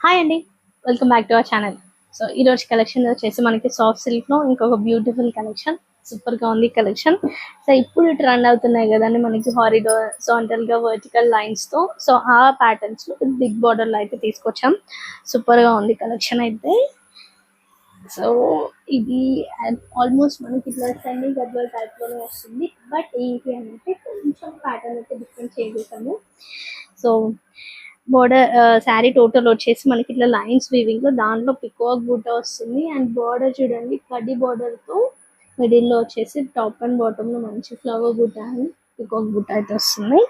Hi అండి, welcome back to our channel. So ఈ రోజు కలెక్షన్ వచ్చేసి మనకి సాఫ్ట్ సిల్క్ లో ఇంకొక బ్యూటిఫుల్ కలెక్షన్. సూపర్ గా ఉంది కలెక్షన్. సో ఇప్పుడు ట్రెండ్ అవుతున్నాయి కదండి మనకి హారిజాంటల్ గా వర్టికల్ లైన్స్ తో. సో ఆ ప్యాటర్న్స్ లో బిగ్ బార్డర్ లో అయితే తీసుకొచ్చాం. సూపర్ గా ఉంది కలెక్షన్ అయితే. సో ఇది ఆల్మోస్ట్ మనకి ఇట్లా సెమీ గద్వాల్ టైప్ లోనే వస్తుంది. బట్ ఏంటి అంటే కొంచెం ప్యాటర్న్ అయితే డిఫరెంట్ చేసేసాము. సో బోర్డర్ శారీ టోటల్ వచ్చేసి మనకి ఇట్లా లైన్స్ వీవింగ్ లో దాంట్లో పికాక్ బూట వస్తుంది. అండ్ బోర్డర్ చూడండి, కడ్డీ బోర్డర్ తో మిడిల్ లో వచ్చేసి టాప్ అండ్ బాటమ్ లో మంచి ఫ్లవర్ బూట అండ్ పికాక్ బూట అయితే వస్తుంది.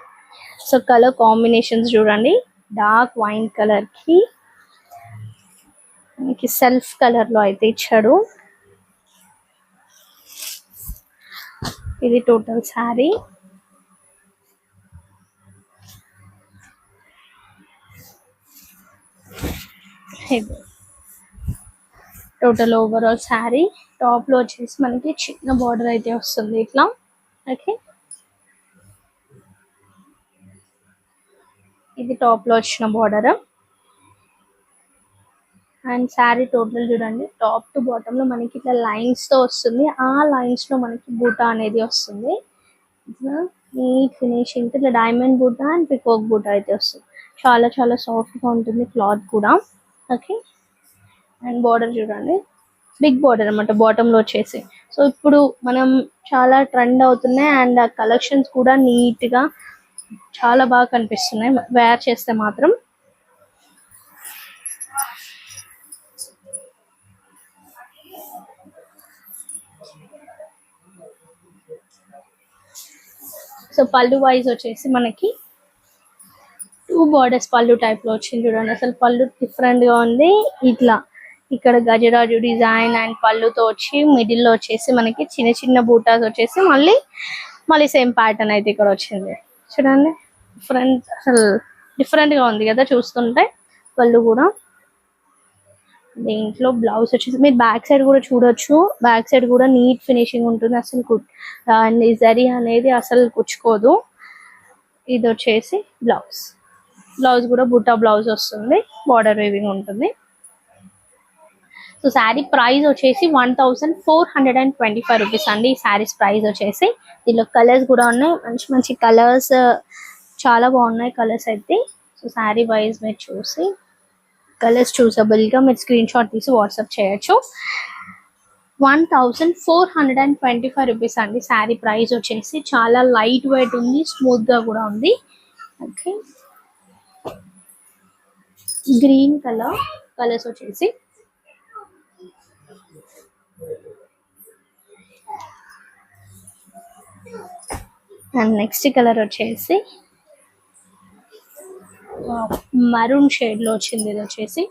సో కలర్ కాంబినేషన్స్ చూడండి, డార్క్ వైన్ కలర్ కి మనకి సెల్ఫ్ కలర్ లో అయితే ఇచ్చాడు. ఇది total sari. Total overall sari top లో వచ్చేసి మనకి చిన్న బార్డర్ అయితే వస్తుంది ఇట్లా. ఓకే, ఇది టాప్ లో వచ్చిన బార్డర్. అండ్ శారీ టోటల్ చూడండి, టాప్ టు బాటమ్ లో మనకి ఇట్లా లైన్స్ తో వస్తుంది. ఆ లైన్స్ లో మనకి బూటా అనేది వస్తుంది. ఇట్లా నీట్ ఫినిషింగ్ ఇట్లా డైమండ్ బూటా అండ్ పికాక్ బూటా అయితే వస్తుంది. చాలా చాలా సాఫ్ట్ గా ఉంటుంది క్లాత్ కూడా. ఓకే, అండ్ బార్డర్ చూడండి, బిగ్ బార్డర్ అనమాట బాటమ్ లో వచ్చేసి. సో ఇప్పుడు మనం చాలా ట్రెండ్ అవుతున్నాయి అండ్ ఆ కలెక్షన్స్ కూడా నీట్ గా చాలా బాగా కనిపిస్తున్నాయి వేర్ చేస్తే మాత్రం. సో పళ్ళు వైజ్ వచ్చేసి మనకి 2 బార్డర్స్ పళ్ళు టైప్ లో వచ్చింది చూడండి. అసలు పళ్ళు డిఫరెంట్ గా ఉంది. ఇట్లా ఇక్కడ గజరాజు డిజైన్ అండ్ పళ్ళుతో వచ్చి మిడిల్ లో వచ్చేసి మనకి చిన్న చిన్న బూటాస్ వచ్చేసి మళ్ళీ సేమ్ ప్యాటర్న్ అయితే ఇక్కడ వచ్చింది చూడండి. అసలు డిఫరెంట్ గా ఉంది కదా చూస్తుంటే. పళ్ళు కూడా దీంట్లో బ్లౌజ్ వచ్చేసి మీరు బ్యాక్ సైడ్ కూడా చూడొచ్చు. బ్యాక్ సైడ్ కూడా నీట్ ఫినిషింగ్ ఉంటుంది. అసలు అండ్ జరీ అనేది అసలు కుచ్చుకోదు. ఇది వచ్చేసి బ్లౌజ్ కూడా బుట్టా బ్లౌజ్ వస్తుంది, బార్డర్ వేవింగ్ ఉంటుంది. సో శారీ ప్రైస్ వచ్చేసి 1425 రూపీస్ అండి. ఈ శారీస్ ప్రైస్ వచ్చేసి. దీనిలో కలర్స్ కూడా ఉన్నాయి, మంచి మంచి కలర్స్, చాలా బాగున్నాయి కలర్స్ అయితే. సో శారీ వైజ్ మీరు చూసి కలర్స్ చూసబుల్ గా మీరు స్క్రీన్ షాట్ తీసి వాట్సాప్ చేయొచ్చు. 1425 రూపీస్ అండి శారీ ప్రైస్ వచ్చేసి. చాలా లైట్ వెయిట్ ఉంది, స్మూత్ గా కూడా ఉంది. ఓకే, గ్రీన్ కలర్స్ వచ్చేసి అండ్ నెక్స్ట్ కలర్ వచ్చేసి మరూన్ షేడ్ లో వచ్చింది. ఇది వచ్చేసి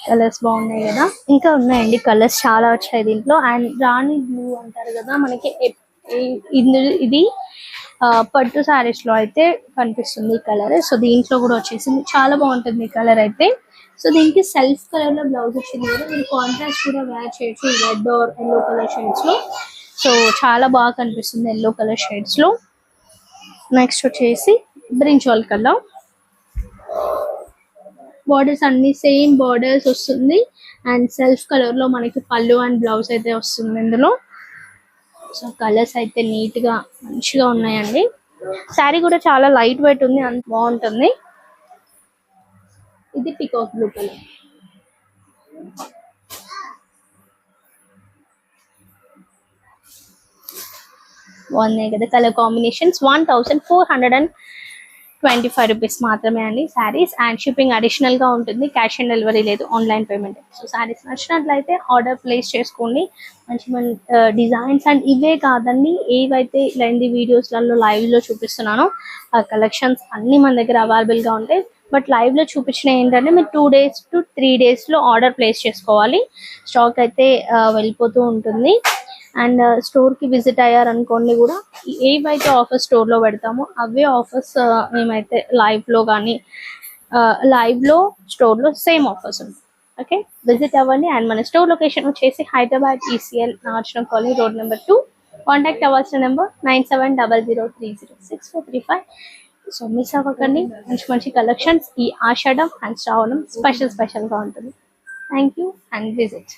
కలర్స్ బాగున్నాయి కదా. ఇంకా ఉన్నాయండి కలర్స్ చాలా వచ్చాయి దీంట్లో. అండ్ రాణి బ్లూ అంటారు కదా మనకి, ఇది పట్టు శారీస్ లో అయితే కనిపిస్తుంది ఈ కలర్. సో దీంట్లో కూడా వచ్చేసింది, చాలా బాగుంటుంది ఈ కలర్ అయితే. సో దీనికి సెల్ఫ్ కలర్ లో బ్లౌజ్ వచ్చింది కదా, మీరు కాంట్రాస్ట్ కూడా వేర్ చేయొచ్చు red or yellow colour shades లో. సో చాలా బాగా కనిపిస్తుంది ఎల్లో కలర్ షేడ్స్ లో. నెక్స్ట్ వచ్చేసి బ్రింజాల్ కలర్. బార్డర్స్ అన్ని సేమ్ బార్డర్స్ వస్తుంది. అండ్ సెల్ఫ్ కలర్ లో మనకి పళ్ళు అండ్ బ్లౌజ్ అయితే వస్తుంది ఇందులో. సో కలర్స్ అయితే నీట్ గా మంచిగా ఉన్నాయండి. శారీ కూడా చాలా లైట్ వెయిట్ ఉంది, అంత బాగుంటుంది. ఇది పికాక్ బ్లూ కలర్. బాగున్నాయి కదా కలర్ కాంబినేషన్స్. 1425 రూపీస్ మాత్రమే అండి శారీస్. అండ్ షిప్పింగ్ అడిషనల్ గా ఉంటుంది, క్యాష్ ఆన్ డెలివరీ లేదు, ఆన్లైన్ పేమెంట్. సో శారీస్ నచ్చినట్లయితే ఆర్డర్ ప్లేస్ చేసుకోండి. మంచి మంచి డిజైన్స్ అండ్ ఇవే కాదండి, ఏవైతే లైంది వీడియోస్లలో లైవ్ లో చూపిస్తున్నానో ఆ కలెక్షన్స్ అన్ని మన దగ్గర అవైలబుల్ గా ఉంటాయి. బట్ లైవ్ లో చూపించిన ఏంటంటే మీరు 2 days to 3 days లో ఆర్డర్ ప్లేస్ చేసుకోవాలి. స్టాక్ అయితే వెళ్ళిపోతూ ఉంటుంది. అండ్ స్టోర్ కి విజిట్ అయ్యారనుకోండి కూడా ఏవైతే ఆఫర్స్ స్టోర్ లో పెడతామో అవే ఆఫర్స్ మేమైతే లైవ్ లో కానీ లైవ్ లో స్టోర్ లో సేమ్ ఆఫర్స్ ఉంటాయి. ఓకే, విజిట్ అవ్వండి. అండ్ మన స్టోర్ లొకేషన్ వచ్చేసి హైదరాబాద్ ECL నార్చన కాలనీ రోడ్ నెంబర్ 2. కాంటాక్ట్ అవ్వాల్సిన నెంబర్ 9700306435. సో మిస్ అవ్వకండి, మంచి మంచి కలెక్షన్స్ ఈ ఆషాఢం అండ్ శ్రావణం స్పెషల్ గా ఉంటుంది. Thank you and visit.